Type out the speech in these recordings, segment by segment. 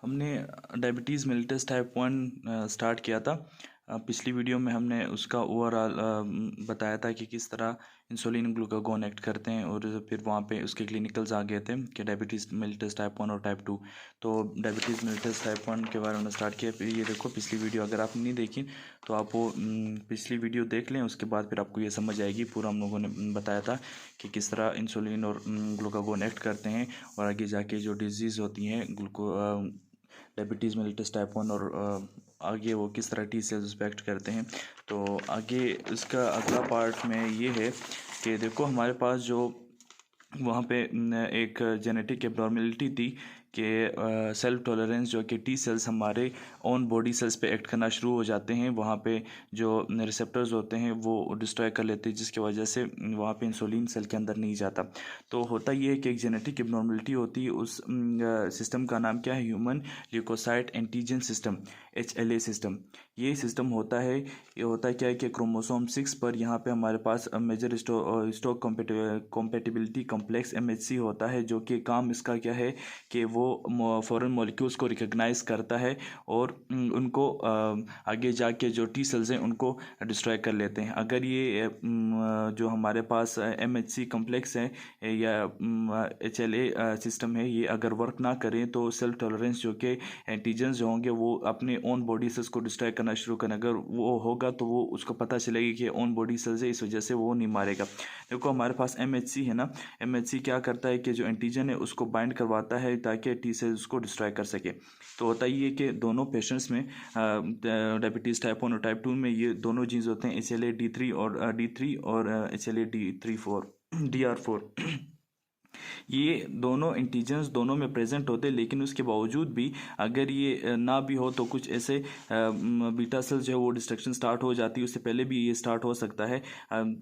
हमने diabetes mellitus type 1 start किया था। पिछली वीडियो में हमने उसका ओवरऑल बताया था कि किस तरह इंसुलिन ग्लूकागोन एक्ट करते हैं, और फिर वहाँ पे उसके क्लिनिकल्स आ गए थे कि डायबिटीज़ मेलिटस टाइप 1 और टाइप 2। तो डायबिटीज़ मेलिटस टाइप 1 के बारे में स्टार्ट किया। फिर ये देखो पिछली वीडियो अगर आपने नहीं देखी तो आप वो पिछली वीडियो देख लें, उसके बाद फिर आपको ये समझ आएगी। पूरा हम लोगों ने बताया था कि किस तरह इंसुलिन और ग्लूकागोन एक्ट करते हैं, और आगे जाके जो डिजीज़ होती हैं डायबिटीज़ मेलिटस टाइप 1 और आगे वो किस तरह टी सेल्स एक्ट करते हैं। तो आगे इसका अगला पार्ट में ये है कि देखो हमारे पास जो वहाँ पे एक जेनेटिक एब्नॉर्मेलिटी थी कि सेल्फ टॉलरेंस, जो कि टी सेल्स हमारे ओन बॉडी सेल्स पे एक्ट करना शुरू हो जाते हैं। वहाँ पे जो रिसेप्टर्स होते हैं वो डिस्ट्रॉय कर लेते हैं, जिसकी वजह से वहाँ पे इंसुलिन सेल के अंदर नहीं जाता। तो होता ये है कि एक जेनेटिक एब्नॉर्मेलिटी होती है। उस सिस्टम का नाम क्या है? Human leukocyte antigen system, HLA system. ये सिस्टम होता है, ये होता है क्या है कि क्रोमोसोम 6 पर यहाँ पे हमारे पास major stock compatibility complex MHC होता है, जो कि काम इसका क्या है कि वो फॉरेन मॉलिक्यूल्स को रिकग्नाइज करता है और उनको आगे जाके जो टी सेल्स हैं उनको डिस्ट्रॉय कर लेते हैं। अगर ये जो हमारे पास MHC कॉम्प्लेक्स है या HLA सिस्टम है, ये अगर वर्क ना करें तो सेल्फ टॉलरेंस जो कि एंटीजन्स जो होंगे वो अपने ओन बॉडी सेल्स को डिस्ट्रॉय करना शुरू करें। अगर वो होगा तो वो उसको पता चलेगा कि ओन बॉडी सेल्स है, इस वजह से वो नहीं मारेगा। देखो हमारे पास MHC है ना, MHC क्या करता है कि जो एंटीजन है उसको बाइंड करवाता है ताकि टी सेल्स उसको डिस्ट्रॉय कर सके। तो होता ही है कि दोनों पेशेंट्स में डायबिटीज़ टाइप 1 और टाइप 2 में ये दोनों जीन्स होते हैं, HLA-D3 और D3 और HLA-DR4 ये दोनों एंटीजन्स दोनों में प्रेजेंट होते हैं। लेकिन उसके बावजूद भी अगर ये ना भी हो तो कुछ ऐसे बीटा सेल्स जो है वो डिस्ट्रक्शन स्टार्ट हो जाती है। उससे पहले भी ये स्टार्ट हो सकता है।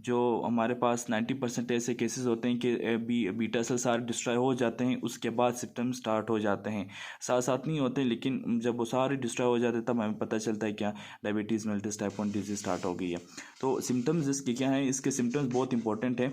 जो हमारे पास 90% ऐसे केसेस होते हैं कि बीटा सेल्स सारे डिस्ट्रॉय हो जाते हैं, उसके बाद सिम्टम्स स्टार्ट हो जाते हैं। साथ साथ नहीं होते, लेकिन जब वो सारे डिस्ट्रॉय हो जाते हैं तब हमें पता चलता है क्या diabetes mellitus type 1 disease start हो गई है। तो सिम्टम्स इसके क्या हैं? इसके सिम्टम्स बहुत इंपॉर्टेंट है।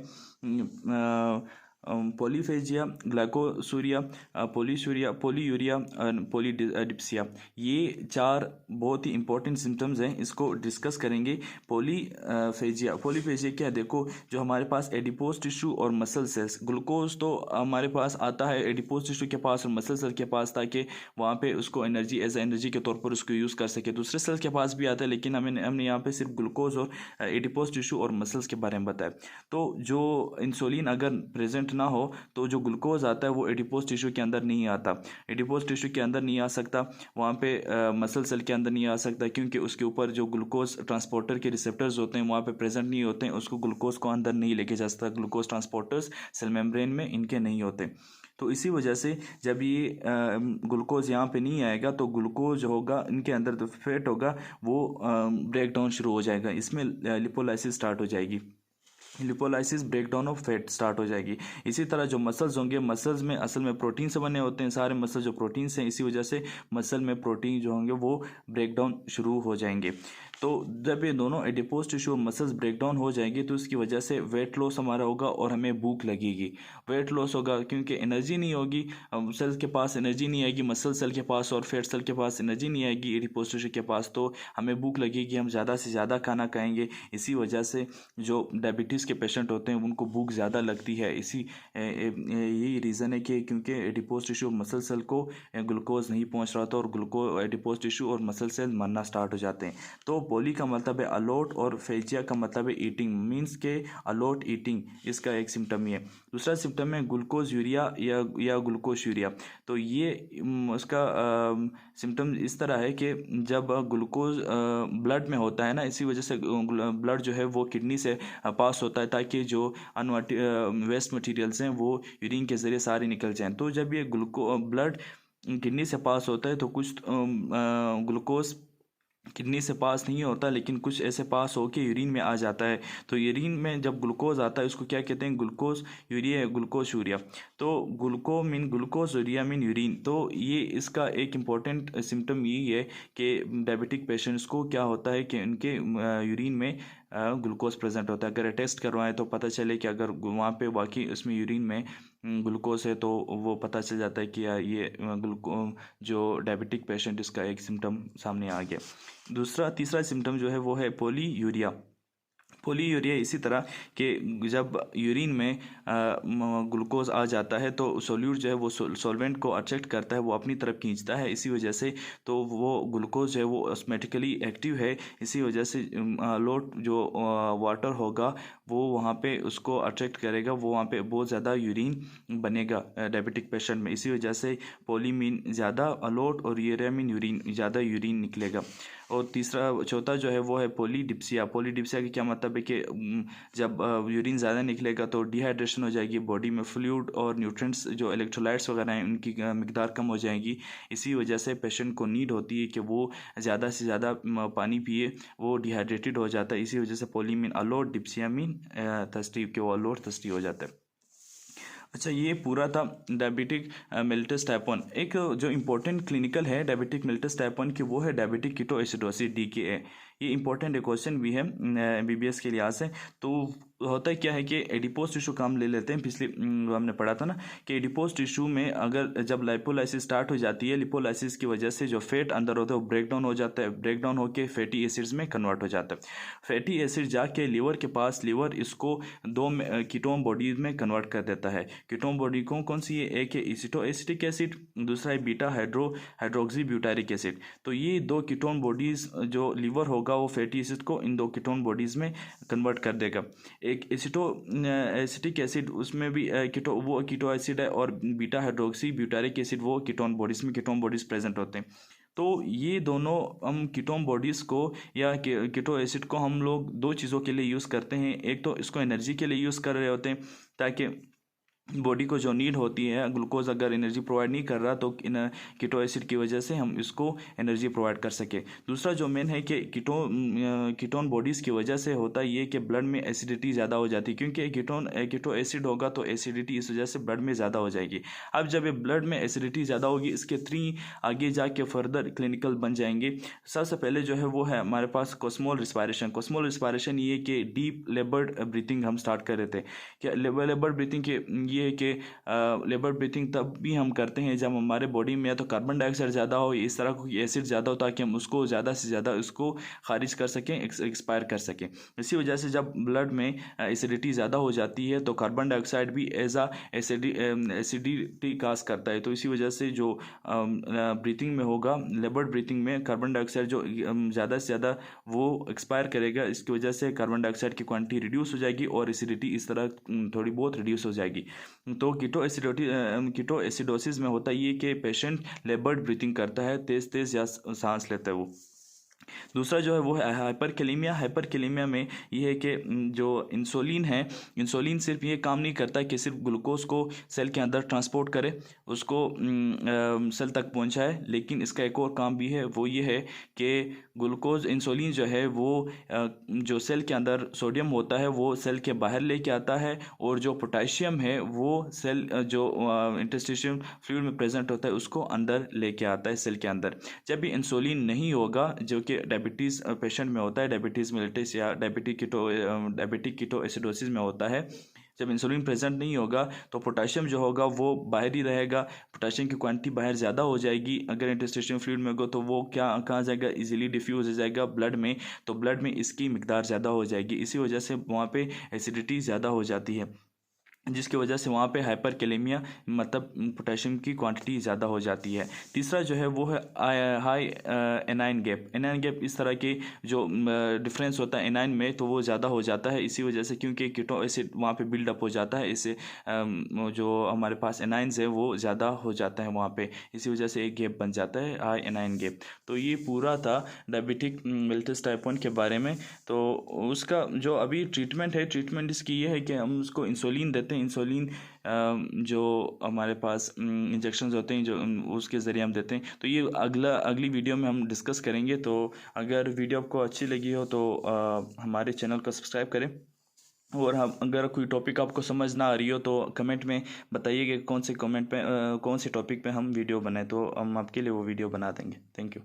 पॉलीफेजिया, ग्लाइकोसूरिया, पोलीयूरिया और पॉलीडिप्सिया, ये 4 बहुत ही इंपॉर्टेंट सिम्टम्स हैं। इसको डिस्कस करेंगे। पॉलीफेजिया क्या है? देखो जो हमारे पास एडिपोज टिश्यू और मसल सेल्स, ग्लूकोज तो हमारे पास आता है एडिपोज टिश्यू के पास और मसल सेल के पास, ताकि वहाँ पे उसको एनर्जी एज एनर्जी के तौर पर उसको यूज़ कर सके। दूसरे सेल्स के पास भी आता है, लेकिन हमने यहाँ पे सिर्फ ग्लूकोज और एडिपोज टिश्यू और मसल्स के बारे में बताया। तो जो इंसुलिन अगर प्रेजेंट ना हो तो जो ग्लूकोज आता है वो एडिपोज टिश्यू के अंदर नहीं आता। एडिपोज टिश्यू के अंदर नहीं आ सकता, वहाँ पे मसल सेल के अंदर नहीं आ सकता, क्योंकि उसके ऊपर जो ग्लूकोज ट्रांसपोर्टर के रिसेप्टर्स होते हैं वहाँ पे प्रेजेंट नहीं होते हैं। उसको ग्लूकोज को अंदर नहीं लेके जा सकता। ग्लूकोज ट्रांसपोर्टर्स सेल मेम्ब्रेन में इनके नहीं होते। तो इसी वजह से जब ये ग्लूकोज यहाँ पे नहीं आएगा तो ग्लूकोज होगा इनके अंदर, तो फैट होगा वो ब्रेक डाउन शुरू हो जाएगा। इसमें लिपोलाइसिस स्टार्ट हो जाएगी, lipolysis breakdown of fat start हो जाएगी। इसी तरह जो मसल्स होंगे, मसल्स में असल में प्रोटीन से बने होते हैं सारे मसल, जो प्रोटीन से, इसी वजह से मसल में प्रोटीन जो होंगे वो ब्रेकडाउन शुरू हो जाएंगे। तो जब ये दोनों एडिपोज टिश्यू और मसल्स ब्रेकडाउन हो जाएंगे तो उसकी वजह से वेट लॉस हमारा होगा और हमें भूख लगेगी। वेट लॉस होगा क्योंकि एनर्जी नहीं होगी, सेल के पास एनर्जी नहीं आएगी, मसल सेल के पास और फैट सेल के पास एनर्जी नहीं आएगी एडिपोज टिश्यू के पास, तो हमें भूख लगेगी, हम ज़्यादा से ज़्यादा खाना खाएंगे। इसी वजह से जो डायबिटीज़ के पेशेंट होते हैं उनको भूख ज़्यादा लगती है। यही रीज़न है कि क्योंकि एडिपोज टिश्यू मसल सेल को ग्लूकोज नहीं पहुंच रहा था और एडिपोज टिश्यू और मसल सेल मरना स्टार्ट हो जाते हैं। तो पोली का मतलब है अलॉट और फेजिया का मतलब है ईटिंग, मीन्स के अलॉट ईटिंग, इसका एक सिम्टम ही है। दूसरा सिम्टम है ग्लूकोज यूरिया या ग्लूकोज यूरिया। तो ये उसका सिम्टम इस तरह है कि जब ग्लूकोज ब्लड में होता है ना, इसी वजह से ब्लड जो है वो किडनी से पास होता है ताकि जो वेस्ट मटेरियल्स हैं वो यूरिन के ज़रिए सारे निकल जाएं। तो जब ये ब्लड किडनी से पास होता है तो कुछ ग्लूकोज किडनी से पास नहीं होता, लेकिन कुछ ऐसे पास होके यूरिन में आ जाता है। तो यूरिन में जब ग्लूकोज आता है उसको क्या कहते हैं? Glucose urea, glucose urea. तो gluco mean glucose, urea mean urine. तो ये इसका एक इम्पॉर्टेंट सिम्टम यही है कि डायबिटिक पेशेंट्स को क्या होता है कि उनके यूरिन में ग्लूकोज प्रेजेंट होता है। अगर टेस्ट करवाएं तो पता चले कि अगर वहाँ पे वाकई उसमें यूरिन में ग्लूकोज है तो वो पता चल जाता है कि ये जो डायबिटिक पेशेंट इसका एक सिम्टम सामने आ गया। तीसरा सिम्टम जो है वो है पोलीयूरिया। पोलीयूरिया इसी तरह कि जब यूरिन में ग्लूकोज आ जाता है तो सोल्यूट जो है वो सॉल्वेंट को अट्रैक्ट करता है, वो अपनी तरफ खींचता है, इसी वजह से तो वो ग्लूकोज जो है वो ऑटोमेटिकली एक्टिव है, इसी वजह से लोट जो वाटर होगा वो वहाँ पे उसको अट्रैक्ट करेगा, वो वहाँ पे बहुत ज़्यादा यूरिन बनेगा डायबिटिक पेशेंट में, इसी वजह से पोलीमीन ज़्यादा अलोट और यूरेमिन यूरिन ज़्यादा यूरिन निकलेगा। और चौथा जो है वो है पोलीडिप्सिया। पोलीडिप्सिया का क्या मतलब है कि जब यूरिन ज़्यादा निकलेगा तो डिहाइड्रेशन हो जाएगी, बॉडी में फ्लूइड और न्यूट्रिएंट्स जो इलेक्ट्रोलाइट्स वगैरह हैं उनकी मिकदार कम हो जाएगी, इसी वजह से पेशेंट को नीड होती है कि वो ज़्यादा से ज़्यादा पानी पिए, वो डिहाइड्रेटेड हो जाता है, इसी वजह से पोलीमीन अलोट, डिप्सिया मीन थर्स्टी के वो अलोट थर्स्टी हो जाता है। अच्छा, ये पूरा था डायबिटिक मेलिटस टाइप 1। एक जो इम्पोर्टेंट क्लिनिकल है डायबिटिक मेलिटस टाइप 1 की वो है डायबिटिक कीटोएसिडोसिस DKA। ये इंपॉर्टेंट क्वेश्चन भी है MBBS के लिहाज से। तो होता है क्या है कि एडिपोज टिश्यू का हम ले लेते हैं, पिछले हमने पढ़ा था ना कि एडिपोज टिश्यू में अगर जब लाइपोलाइसिस स्टार्ट हो जाती है, लिपोलाइसिस की वजह से जो फैट अंदर होता है वो ब्रेक डाउन हो जाता है, ब्रेक डाउन होकर फैटी एसिड्स में कन्वर्ट हो जाता है। फैटी एसिड जाके लीवर के पास, लीवर इसको दो कीटोन बॉडीज में कन्वर्ट कर देता है। कीटोन बॉडी कौन सी है? एक है एसिटोएसिटिक एसिड, दूसरा है बीटा हाइड्रोक्सी ब्यूटारिक एसिड। तो ये दो कीटोन बॉडीज जो लीवर होगा वो फैटी एसिड को इन दो कीटोन बॉडीज में कन्वर्ट कर देगा। एक एसिटिक एसिड उसमें भी वो कीटो एसिड है, और बीटा हाइड्रोक्सी ब्यूटारिक एसिड वो कीटोन बॉडीज प्रेजेंट होते हैं। तो ये दोनों हम कीटोन बॉडीज़ को या कीटो एसिड को हम लोग दो चीज़ों के लिए यूज़ करते हैं। एक तो इसको एनर्जी के लिए यूज़ कर रहे होते हैं ताकि बॉडी को जो नीड होती है, ग्लूकोज अगर एनर्जी प्रोवाइड नहीं कर रहा तो इन कीटो एसिड की वजह से हम इसको एनर्जी प्रोवाइड कर सके। दूसरा जो मेन है कि कीटोन बॉडीज़ की वजह से होता है ये कि ब्लड में एसिडिटी ज़्यादा हो जाती है, क्योंकि कीटो एसिड होगा तो एसिडिटी इस वजह से ब्लड में ज़्यादा हो जाएगी। अब जब ये ब्लड में एसिडिटी ज़्यादा होगी, इसके 3 आगे जाके फर्दर क्लिनिकल बन जाएंगे। सबसे पहले जो है वो है हमारे पास कोस्मोल रिस्पायरेशन ये कि डीप लेबर्ड ब्रीथिंग हम स्टार्ट कर रहे थे। क्या लेबर्ड ब्रीथिंग के ये है कि लेबर ब्रीथिंग तब भी हम करते हैं जब हमारे बॉडी में या तो कार्बन डाइऑक्साइड ज़्यादा हो, इस तरह कोई एसिड ज़्यादा हो, ताकि हम उसको ज़्यादा से ज़्यादा उसको खारिज कर सकें, एक्सपायर कर सकें। इसी वजह से जब ब्लड में एसिडिटी ज़्यादा हो जाती है तो कार्बन डाइऑक्साइड भी एज आ एसिडिटी काज करता है। तो इसी वजह से जो ब्रीथिंग में होगा, लेबर ब्रीथिंग में कार्बन डाइऑक्साइड जो ज़्यादा से ज़्यादा वो एक्सपायर करेगा, इसकी वजह से कार्बन डाइऑक्साइड की क्वांटिटी रिड्यूस हो जाएगी और एसिडिटी इस तरह थोड़ी बहुत रिड्यूस हो जाएगी। तो कीटो एसिडोसिस में होता है ये कि पेशेंट लेबर्ड ब्रीथिंग करता है, तेज़ तेज़ या सांस लेता है वो। दूसरा जो है वो है हाइपरकेलेमिया में ये है कि जो इंसुलिन है, इंसुलिन सिर्फ ये काम नहीं करता कि सिर्फ ग्लूकोज को सेल के अंदर ट्रांसपोर्ट करे, उसको सेल तक पहुंचाए, लेकिन इसका एक और काम भी है, वो ये है कि इंसुलिन जो है वो जो सेल के अंदर सोडियम होता है वो सेल के बाहर लेके आता है, और जो पोटेशियम है वो सेल जो इंटरस्टिशियल फ्लूइड में प्रेजेंट होता है उसको अंदर लेके आता है सेल के अंदर। जब भी इंसुलिन नहीं होगा, जो कि डायबिटीज़ पेशेंट में होता है, डायबिटीज़ मेलिटस या डायबिटिक कीटो एसिडोसिस में होता है, जब इंसुलिन प्रेजेंट नहीं होगा तो पोटेशियम जो होगा वो बाहर ही रहेगा, पोटेशियम की क्वांटिटी बाहर ज़्यादा हो जाएगी। अगर इंटरस्टिशियल फ्लूइड में होगा तो वो कहाँ जाएगा, इजीली डिफ्यूज़ हो जाएगा ब्लड में, तो ब्लड में इसकी मिकदार ज़्यादा हो जाएगी, इसी वजह से वहाँ पे एसिडिटी ज़्यादा हो जाती है, जिसकी वजह से वहाँ पे हाइपरकेलेमिया मतलब पोटेशियम की क्वांटिटी ज़्यादा हो जाती है। तीसरा जो है वो है हाई एनाइन गैप। इस तरह के जो डिफरेंस होता है एनाइन में तो वो ज़्यादा हो जाता है, इसी वजह से क्योंकि कीटो एसिड वहाँ पे बिल्डअप हो जाता है, इससे जो हमारे पास एनाइन्स है वो ज़्यादा हो जाता है वहाँ पे, इसी वजह से एक गैप बन जाता है, हाई एनाइन गैप। तो ये पूरा था डायबिटिक मेलिटस टाइप 1 के बारे में। तो उसका जो अभी ट्रीटमेंट इसकी ये है कि हम उसको इंसुलिन देते हैं। इंसुलिन जो हमारे पास इंजेक्शंस होते हैं जो उसके ज़रिए हम देते हैं। तो ये अगली वीडियो में हम डिस्कस करेंगे। तो अगर वीडियो आपको अच्छी लगी हो तो हमारे चैनल को सब्सक्राइब करें, और हम अगर कोई टॉपिक आपको समझ ना आ रही हो तो कमेंट में बताइए कि कौन से टॉपिक पे हम वीडियो बनाएं, तो हम आपके लिए वो वीडियो बना देंगे। Thank you.